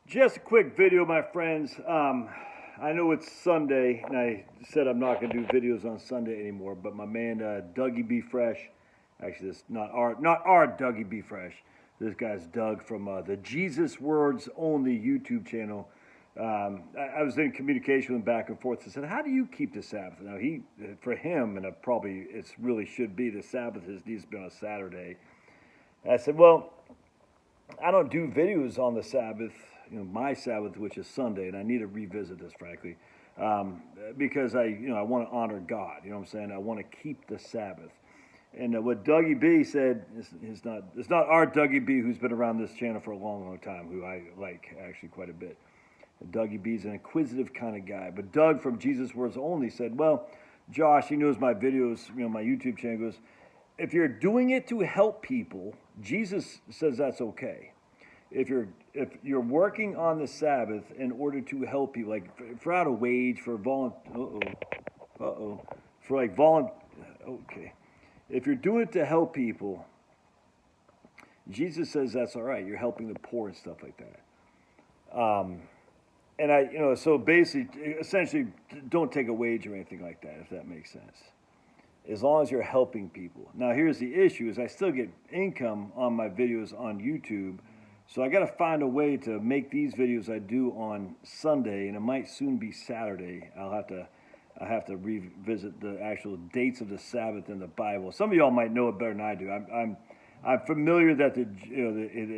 Just a quick video, my friends. I know it's Sunday, and I said I'm not going to do videos on Sunday anymore, but my man Dougie B. Fresh, actually, this not our Dougie B. Fresh. This guy's Doug from the Jesus Words Only YouTube channel. I was in communication with him back and forth. I said, "How do you keep the Sabbath?" Now for him, and it really should be the Sabbath needs to be on a Saturday. And I said, "Well, I don't do videos on the Sabbath, my Sabbath, which is Sunday, and I need to revisit this, frankly, because I want to honor God. You know what I'm saying? I want to keep the Sabbath." And what Dougie B said is not our Dougie B, who's been around this channel for a long, long time, who I like actually quite a bit. Dougie B's an inquisitive kind of guy, but Doug from Jesus Words Only said, "Well, Josh, he knows my videos, my YouTube channel goes, if you're doing it to help people, Jesus says that's okay. If you're working on the Sabbath in order to help people, like for out of wage, for okay. If you're doing it to help people, Jesus says that's all right. You're helping the poor and stuff like that. And so basically, essentially, don't take a wage or anything like that, if that makes sense. As long as you're helping people. Now, here's the issue: is I still get income on my videos on YouTube, so I got to find a way to make these videos I do on Sunday, and it might soon be Saturday. I have to revisit the actual dates of the Sabbath in the Bible. Some of y'all might know it better than I do. I'm familiar that the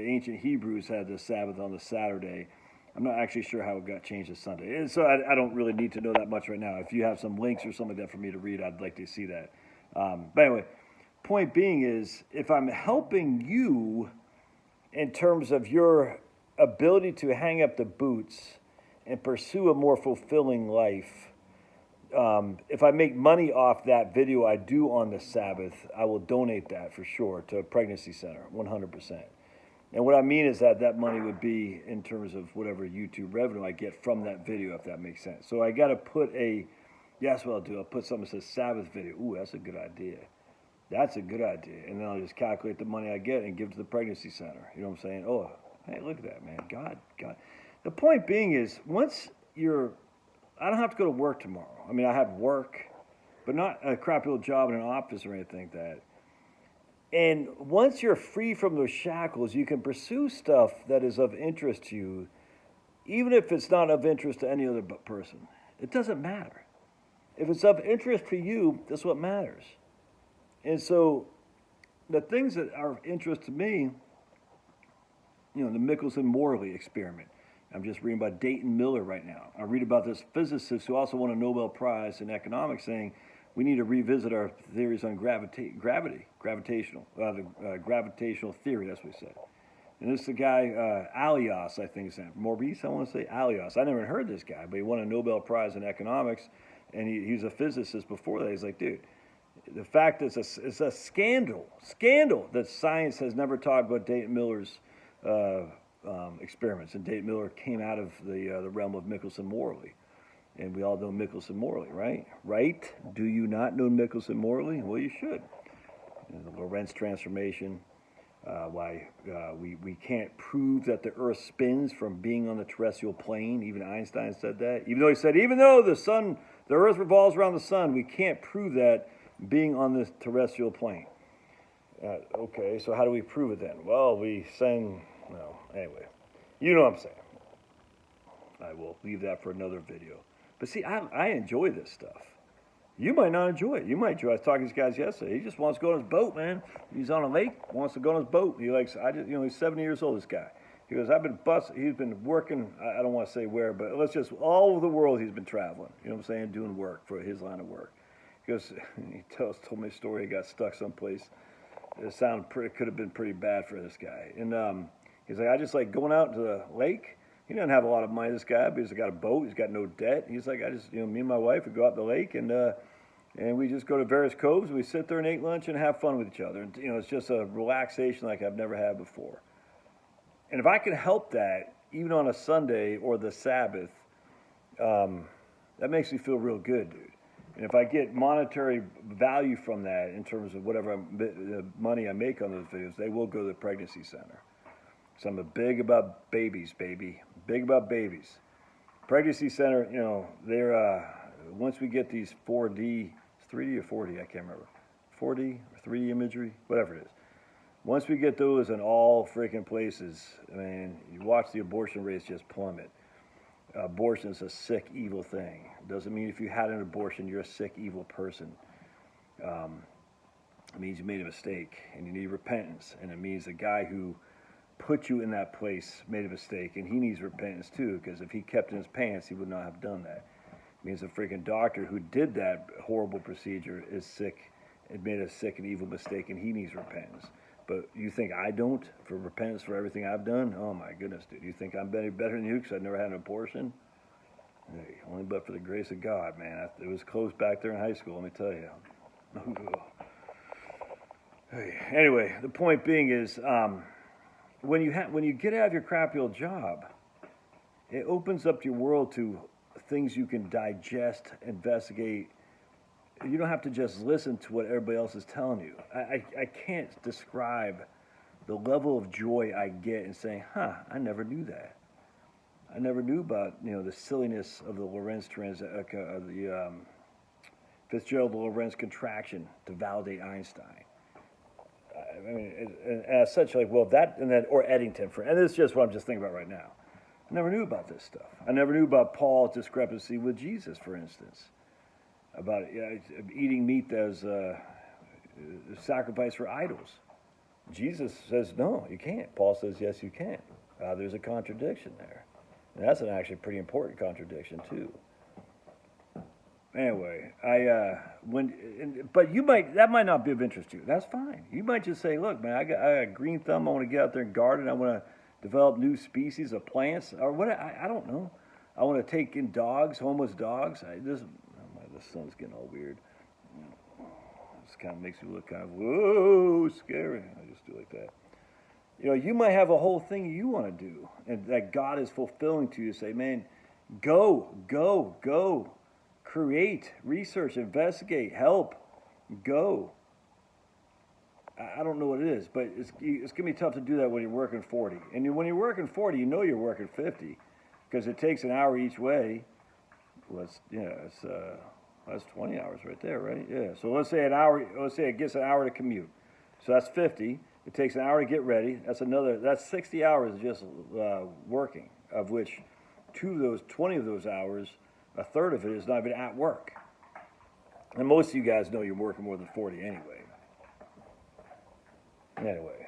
ancient Hebrews had the Sabbath on the Saturday. I'm not actually sure how it got changed to Sunday. And so I don't really need to know that much right now. If you have some links or something like that for me to read, I'd like to see that. But anyway, point being is, if I'm helping you in terms of your ability to hang up the boots and pursue a more fulfilling life, if I make money off that video I do on the Sabbath, I will donate that for sure to a pregnancy center, 100%. And what I mean is that money would be in terms of whatever YouTube revenue I get from that video, if that makes sense. So I got to put that's what I'll do. I'll put something that says Sabbath video. Ooh, that's a good idea. That's a good idea. And then I'll just calculate the money I get and give it to the pregnancy center. You know what I'm saying? Oh, hey, look at that, man. God. The point being is, I don't have to go to work tomorrow. I mean, I have work, but not a crappy little job in an office or anything like that. And once you're free from those shackles, you can pursue stuff that is of interest to you, even if it's not of interest to any other person. It doesn't matter. If it's of interest to you, that's what matters. And so the things that are of interest to me, the Michelson-Morley experiment. I'm just reading about Dayton Miller right now. I read about this physicist who also won a Nobel Prize in economics saying, we need to revisit our theories on gravitational theory, that's what he said. And this is the guy, Alias, I think his name. Maurice, I want to say Alias. I never heard this guy, but he won a Nobel Prize in economics, and he's a physicist before that. He's like, dude, the fact is it's a scandal that science has never talked about Dayton Miller's experiments. And Dayton Miller came out of the realm of Michelson-Morley. And we all know Michelson-Morley, right? Right? Do you not know Michelson-Morley? Well, you should. The Lorentz transformation, why we can't prove that the Earth spins from being on the terrestrial plane. Even Einstein said that. Even though he said, even though the Earth revolves around the sun, we can't prove that being on this terrestrial plane. Okay, so how do we prove it then? Well, anyway, you know what I'm saying. I will leave that for another video. But see, I enjoy this stuff. You might not enjoy it. You might enjoy it. I was talking to these guys yesterday. He just wants to go on his boat, man. He's on a lake, wants to go on his boat. He's 70 years old, this guy. He goes, he's been working, I don't want to say where, but all over the world he's been traveling. You know what I'm saying? Doing work for his line of work. He goes, he told me a story. He got stuck someplace. Could have been pretty bad for this guy. And he's like, I just like going out to the lake. He doesn't have a lot of money, this guy, but he's got a boat. He's got no debt. He's like, me and my wife would go out to the lake, and we just go to various coves. And we sit there and eat lunch and have fun with each other. And, it's just a relaxation like I've never had before. And if I can help that, even on a Sunday or the Sabbath, that makes me feel real good, dude. And if I get monetary value from that in terms of whatever money I make on those videos, they will go to the pregnancy center. So I'm big about babies, baby. big about babies. Pregnancy center, you know, they're, once we get these 4D, 3D or 4D, I can't remember. 4D or 3D imagery, whatever it is. Once we get those in all freaking places, I mean, you watch the abortion rates just plummet. Abortion is a sick, evil thing. Doesn't mean if you had an abortion, you're a sick, evil person. It means you made a mistake and you need repentance. And it means the guy who put you in that place made a mistake, and he needs repentance too, because if he kept in his pants, he would not have done that. It means the freaking doctor who did that horrible procedure is sick. It made a sick and evil mistake, and he needs repentance. But you think I don't for repentance for everything I've done? Oh my goodness, dude. You think I'm better than you because I never had an abortion? Hey, only but for the grace of God, man. It was close back there in high school, let me tell you. Hey, anyway, the point being is, when you get out of your crappy old job, it opens up your world to things you can digest, investigate. You don't have to just listen to what everybody else is telling you. I can't describe the level of joy I get in saying, huh, I never knew that. I never knew about, you know, the silliness of the Fitzgerald-Lorentz contraction to validate Einstein. I mean, and as such, like, well, that, and then, or Eddington, and this is just what I'm just thinking about right now. I never knew about this stuff. I never knew about Paul's discrepancy with Jesus, for instance, about eating meat as a sacrifice for idols. Jesus says, no, you can't. Paul says, yes, you can. There's a contradiction there. And that's an actually pretty important contradiction, too. Anyway, but that might not be of interest to you. That's fine. You might just say, look, man, I got a green thumb. I want to get out there and garden. I want to develop new species of plants, or what? I don't know. I want to take in dogs, homeless dogs. The sun's getting all weird. This kind of makes me look kind of, whoa, scary. I just do like that. You know, you might have a whole thing you want to do, and that God is fulfilling to you. Say, man, go. Create, research, investigate, help, go. I don't know what it is, but it's going to be tough to do that when you're working 40. And when you're working 40, you know you're working 50, because it takes an hour each way. Well, that's 20 hours right there, right? Yeah. So let's say it gets an hour to commute. So that's 50. It takes an hour to get ready. That's 60 hours just working, of which 20 of those hours, a third of it is not even at work. And most of you guys know you're working more than 40 anyway. Anyway,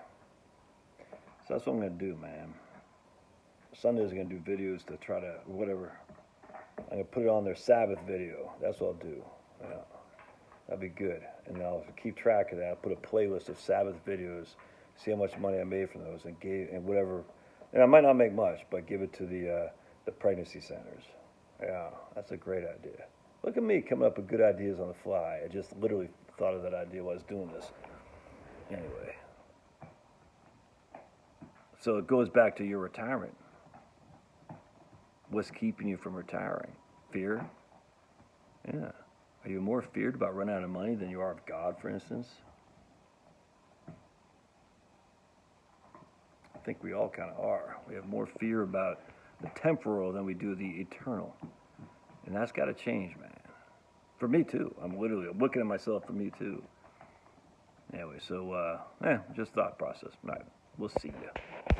so that's what I'm going to do, man. Sundays I'm going to do videos to try to, whatever. I'm going to put it on their Sabbath video. That's what I'll do. Yeah. That'd be good. And I'll keep track of that. I'll put a playlist of Sabbath videos, see how much money I made from those, and whatever. And I might not make much, but give it to the pregnancy centers. Yeah, that's a great idea. Look at me coming up with good ideas on the fly. I just literally thought of that idea while I was doing this. Anyway. So it goes back to your retirement. What's keeping you from retiring? Fear? Yeah. Are you more feared about running out of money than you are of God, for instance? I think we all kind of are. We have more fear about the temporal than we do the eternal. And that's got to change, man. For me, too. I'm looking at myself for me, too. Anyway, so, just thought process. All right, we'll see you.